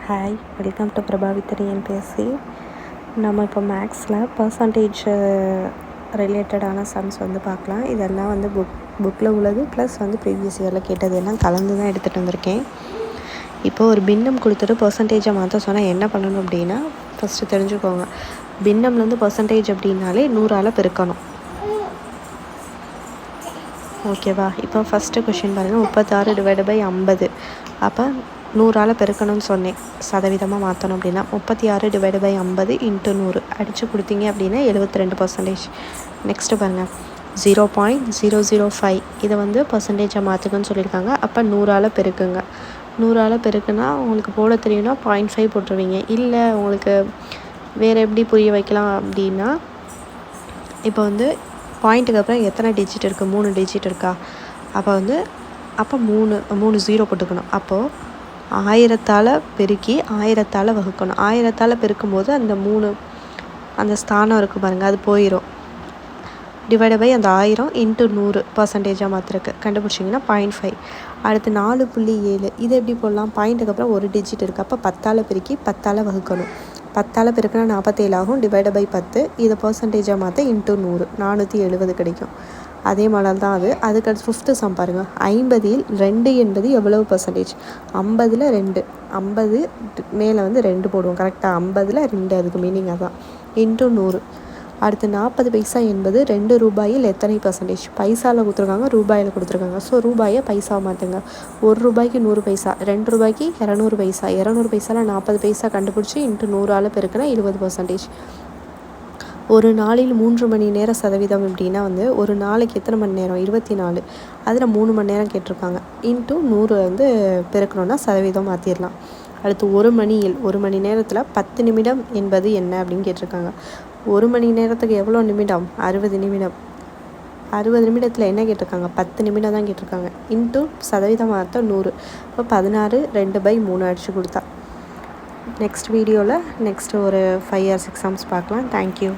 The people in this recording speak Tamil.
ஹாய், வெல்கம் டு பிரபாவித்தரி என்பிஎஸ்சி. நம்ம இப்போ மேக்ஸில் பர்சன்டேஜ் ரிலேட்டடான சம்ஸ் வந்து பார்க்கலாம். இதெல்லாம் வந்து புக்கில் உள்ளது ப்ளஸ் வந்து ப்ரீவியஸ் இயரில் கேட்டது எல்லாம் கலந்து தான் எடுத்துகிட்டு வந்திருக்கேன். இப்போது ஒரு பின்னம் கொடுத்துட்டு பர்சன்டேஜை மாற்ற சொன்னால் என்ன பண்ணணும் அப்படின்னா, ஃபஸ்ட்டு தெரிஞ்சுக்கோங்க. பின்னம்லேருந்து பர்சன்டேஜ் அப்படின்னாலே 100ஆல் பெருக்கணும். ஓகேவா? இப்போ ஃபஸ்ட்டு கொஷின் பாருங்கள், 36/50. அப்போ 100ஆல் பெருக்கணும்னு சொன்னேன். சதவீதமாக மாற்றணும் அப்படின்னா 36/50 × 100 அடித்து கொடுத்தீங்க அப்படின்னா 72%. நெக்ஸ்ட்டு பாருங்கள், 0.005 இதை வந்து பர்சன்டேஜாக மாற்றுக்குன்னு சொல்லியிருக்காங்க. அப்போ 100ஆல் பெருக்குங்க. 100ஆல் பெருக்குன்னா உங்களுக்கு போட தெரியும்னா 0.5 போட்டுருவீங்க. இல்லை உங்களுக்கு வேறு எப்படி புரிய வைக்கலாம் அப்படின்னா, இப்போ வந்து பாயிண்ட்டுக்கு அப்புறம் எத்தனை டிஜிட் இருக்குது? 3 டிஜிட் இருக்கா? அப்போ 3 0 போட்டுக்கணும். அப்போது 1000ஆல் பெருக்கி 1000ஆல் வகுக்கணும். 1000ஆல் பெருக்கும் போது அந்த ஸ்தானம் இருக்குது பாருங்கள், அது போயிடும். டிவைட் பை அந்த 1000 × 100 பர்சன்டேஜாக மாற்றிருக்கு. கண்டுபிடிச்சிங்கன்னா 0.5. அடுத்து 4.7 இது எப்படி போடலாம்? பாயிண்ட்டுக்கு அப்புறம் ஒரு டிஜிட் இருக்குது. அப்போ 10ஆல் பெருக்கி 10ஆல் வகுக்கணும். 10ஆல் பெருக்கினா 47 ஆகும். டிவைட் பை 10 இதை பர்சன்டேஜாக மாற்ற × 100 470 கிடைக்கும். அதே மாடல் தான் அது. அதுக்கடுத்து 5th சம் பாருங்கள், 50இல் 2 என்பது எவ்வளவு பர்சன்டேஜ்? 50ல் 2, 50 மேலே வந்து 2 போடுவோம். கரெக்டாக 50ல் 2, அதுக்கு மீனிங் அதான், × 100. அடுத்து 40 பைசா என்பது 2 ரூபாயில் எத்தனை பர்சன்டேஜ்? பைசாவில் கொடுத்துருக்காங்க, ரூபாயில் கொடுத்துருக்காங்க. ஸோ ரூபாயை பைசா மாற்றுங்க. 1 ரூபாய்க்கு 100 பைசா, 2 ரூபாய்க்கு 200 பைசா, 200 பைசாவில் 40 பைசா கண்டுபிடிச்சி × 100ஆல் பெருக்கினா 20%. ஒரு நாளில் 3 மணி நேர சதவீதம் எப்படின்னா வந்து ஒரு நாளைக்கு எத்தனை மணி நேரம்? 24. அதில் 3 மணி நேரம் கேட்டிருக்காங்க. × 100 வந்து பெருக்கணுன்னா சதவீதம் மாற்றிடலாம். அடுத்து ஒரு மணி நேரத்தில் 10 நிமிடம் என்பது என்ன அப்படின்னு கேட்டிருக்காங்க. ஒரு மணி நேரத்துக்கு எவ்வளோ நிமிடம்? 60 நிமிடம். 60 நிமிடத்தில் என்ன கேட்டிருக்காங்க? 10 நிமிடம் தான் கேட்டிருக்காங்க. × சதவீதம் மாற்ற 100. இப்போ 16 2/3 அடித்து கொடுத்தா. நெக்ஸ்ட் வீடியோவில் ஒரு 5 or 6 சம்ஸ் பார்க்கலாம். தேங்க்யூ.